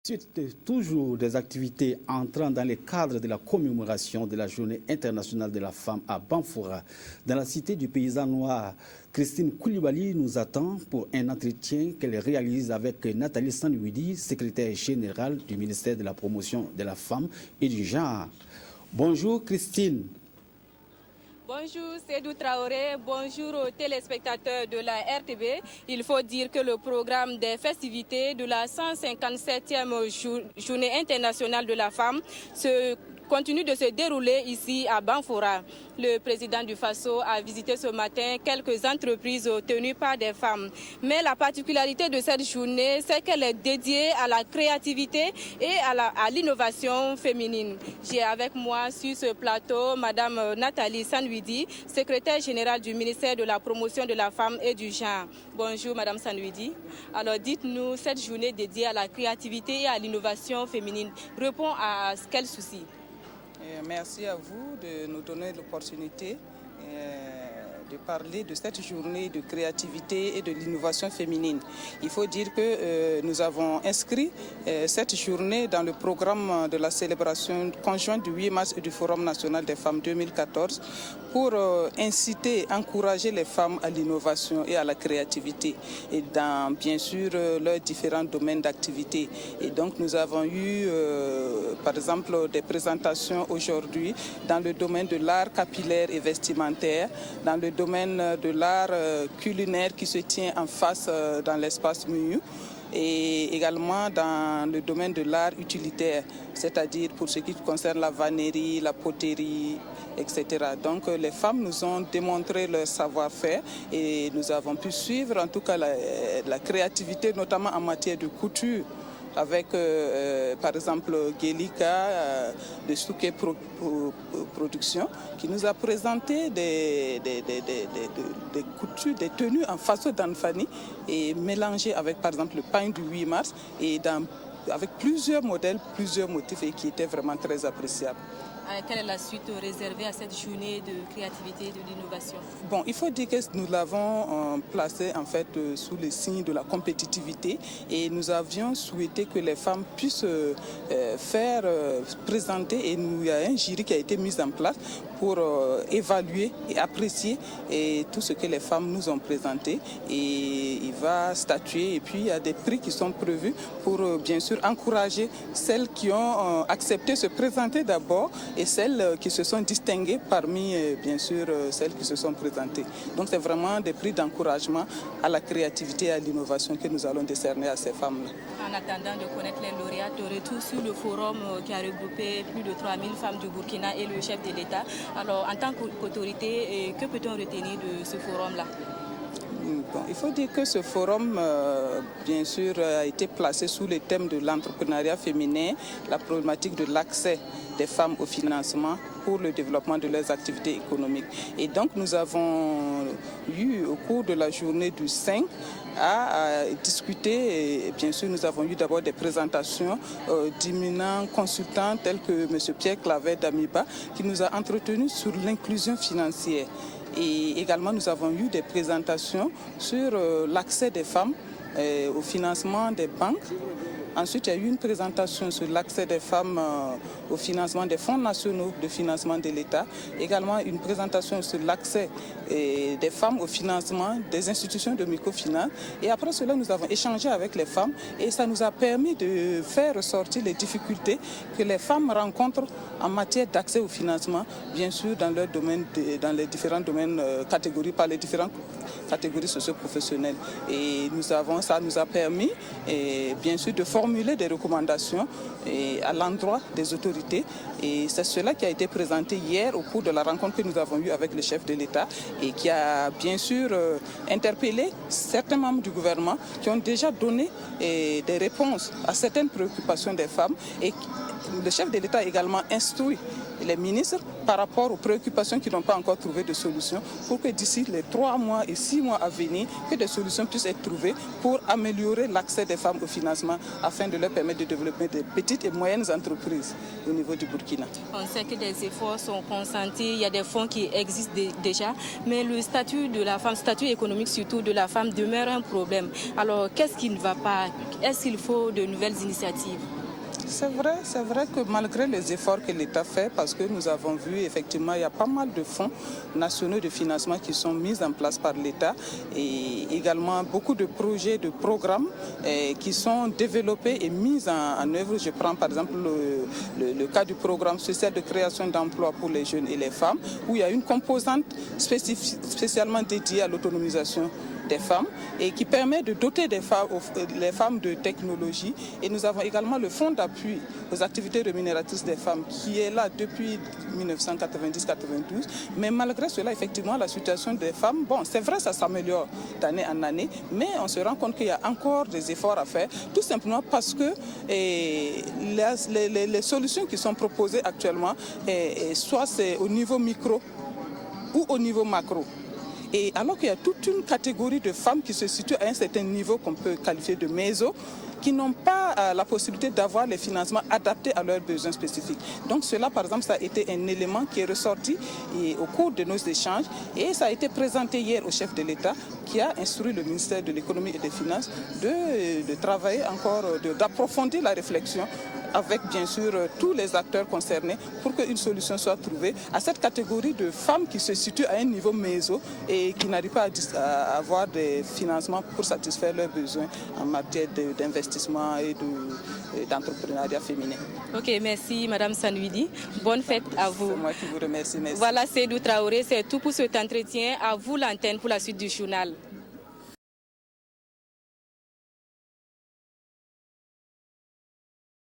suite toujours des activités entrant dans le cadre de la commémoration de la Journée internationale de la femme à Banfora, dans la cité du paysan noir, Christine Koulibaly nous attend pour un entretien qu'elle réalise avec Nathalie Sanouidi, secrétaire générale du ministère de la Promotion de la Femme et du Genre. Bonjour Christine. Bonjour Sédou Traoré, bonjour aux téléspectateurs de la RTB. Il faut dire que le programme des festivités de la 157e Journée internationale de la femme continue de se dérouler ici à Banfora. Le président du FASO a visité ce matin quelques entreprises tenues par des femmes. Mais la particularité de cette journée, c'est qu'elle est dédiée à la créativité et à l'innovation féminine. J'ai avec moi sur ce plateau Madame Nathalie Sanouidi, secrétaire générale du ministère de la Promotion de la Femme et du Genre. Bonjour Madame Sanouidi. Alors dites-nous, cette journée dédiée à la créativité et à l'innovation féminine répond à quel souci? Merci à vous de nous donner l'opportunité de parler de cette journée de créativité et de l'innovation féminine. Il faut dire que nous avons inscrit cette journée dans le programme de la célébration conjointe du 8 mars et du Forum national des femmes 2014 pour inciter, encourager les femmes à l'innovation et à la créativité et dans bien sûr leurs différents domaines d'activité. Et donc nous avons eu par exemple des présentations aujourd'hui dans le domaine de l'art capillaire et vestimentaire, dans le domaine de l'art culinaire qui se tient en face dans l'espace MUU et également dans le domaine de l'art utilitaire, c'est-à-dire pour ce qui concerne la vannerie, la poterie, etc. Donc les femmes nous ont démontré leur savoir-faire et nous avons pu suivre en tout cas la créativité, notamment en matière de couture, avec par exemple Gelika de Souké Production qui nous a présenté des coutures, des tenues en façon d'Anfani et mélangées avec par exemple le pain du 8 mars et avec plusieurs modèles, plusieurs motifs et qui étaient vraiment très appréciables. Quelle est la suite réservée à cette journée de créativité et de l'innovation? Bon, il faut dire que nous l'avons placé en fait sous le signe de la compétitivité et nous avions souhaité que les femmes puissent faire présenter et il y a un jury qui a été mis en place pour évaluer et apprécier tout ce que les femmes nous ont présenté et il va statuer et puis il y a des prix qui sont prévus pour bien sûr encourager celles qui ont accepté de se présenter d'abord et celles qui se sont distinguées parmi, bien sûr, celles qui se sont présentées. Donc c'est vraiment des prix d'encouragement à la créativité et à l'innovation que nous allons décerner à ces femmes-là. En attendant de connaître les lauréats, de retour sur le forum qui a regroupé plus de 3000 femmes du Burkina et le chef de l'État. Alors en tant qu'autorité, que peut-on retenir de ce forum-là? Bon, il faut dire que ce forum, bien sûr, a été placé sous le thème de l'entrepreneuriat féminin, la problématique de l'accès des femmes au financement pour le développement de leurs activités économiques. Et donc nous avons eu au cours de la journée du 5 à discuter et bien sûr nous avons eu d'abord des présentations d'éminents consultants tels que M. Pierre Clavet d'Amiba qui nous a entretenus sur l'inclusion financière. Et également, nous avons eu des présentations sur l'accès des femmes au financement des banques. Ensuite, il y a eu une présentation sur l'accès des femmes au financement des fonds nationaux de financement de l'État. Également, une présentation sur l'accès des femmes au financement des institutions de microfinance. Et après cela, nous avons échangé avec les femmes et ça nous a permis de faire ressortir les difficultés que les femmes rencontrent en matière d'accès au financement, bien sûr dans leur domaine, dans les différents domaines catégories, par les différentes catégories socio-professionnelles. Et ça nous a permis, bien sûr, de formuler des recommandations à l'endroit des autorités. Et c'est cela qui a été présenté hier au cours de la rencontre que nous avons eue avec le chef de l'État et qui a bien sûr interpellé certains membres du gouvernement qui ont déjà donné des réponses à certaines préoccupations des femmes. Et le chef de l'État a également instruit les ministres par rapport aux préoccupations qui n'ont pas encore trouvé de solution pour que d'ici les 3 mois et 6 mois à venir, que des solutions puissent être trouvées pour améliorer l'accès des femmes au financement afin de leur permettre de développer des petites et moyennes entreprises au niveau du Burkina. On sait que des efforts sont consentis, il y a des fonds qui existent déjà, mais le statut de la femme, statut économique surtout de la femme demeure un problème. Alors qu'est-ce qui ne va pas? Est-ce qu'il faut de nouvelles initiatives? C'est vrai que malgré les efforts que l'État fait, parce que nous avons vu effectivement il y a pas mal de fonds nationaux de financement qui sont mis en place par l'État et également beaucoup de projets, de programmes qui sont développés et mis en œuvre. Je prends par exemple le cas du programme social de création d'emplois pour les jeunes et les femmes, où il y a une composante spécialement dédiée à l'autonomisation des femmes et qui permet de doter les femmes de technologie. Et nous avons également le fonds d'appui aux activités rémunératrices des femmes qui est là depuis 1990-92. Mais malgré cela, effectivement, la situation des femmes, bon, c'est vrai, ça s'améliore d'année en année, mais on se rend compte qu'il y a encore des efforts à faire, tout simplement parce que les solutions qui sont proposées actuellement, soit c'est au niveau micro ou au niveau macro. Et alors qu'il y a toute une catégorie de femmes qui se situent à un certain niveau qu'on peut qualifier de méso, qui n'ont pas la possibilité d'avoir les financements adaptés à leurs besoins spécifiques. Donc cela, par exemple, ça a été un élément qui est ressorti au cours de nos échanges et ça a été présenté hier au chef de l'État qui a instruit le ministère de l'Économie et des Finances de travailler encore, d'approfondir la réflexion avec bien sûr tous les acteurs concernés pour qu'une solution soit trouvée à cette catégorie de femmes qui se situent à un niveau méso et qui n'arrivent pas à avoir des financements pour satisfaire leurs besoins en matière d'investissement et d'entrepreneuriat féminin. Ok, merci Madame Sanoudi. Bonne fête à vous. C'est moi qui vous remercie. Merci. Voilà, Seydou Traoré, c'est tout pour cet entretien. À vous l'antenne pour la suite du journal.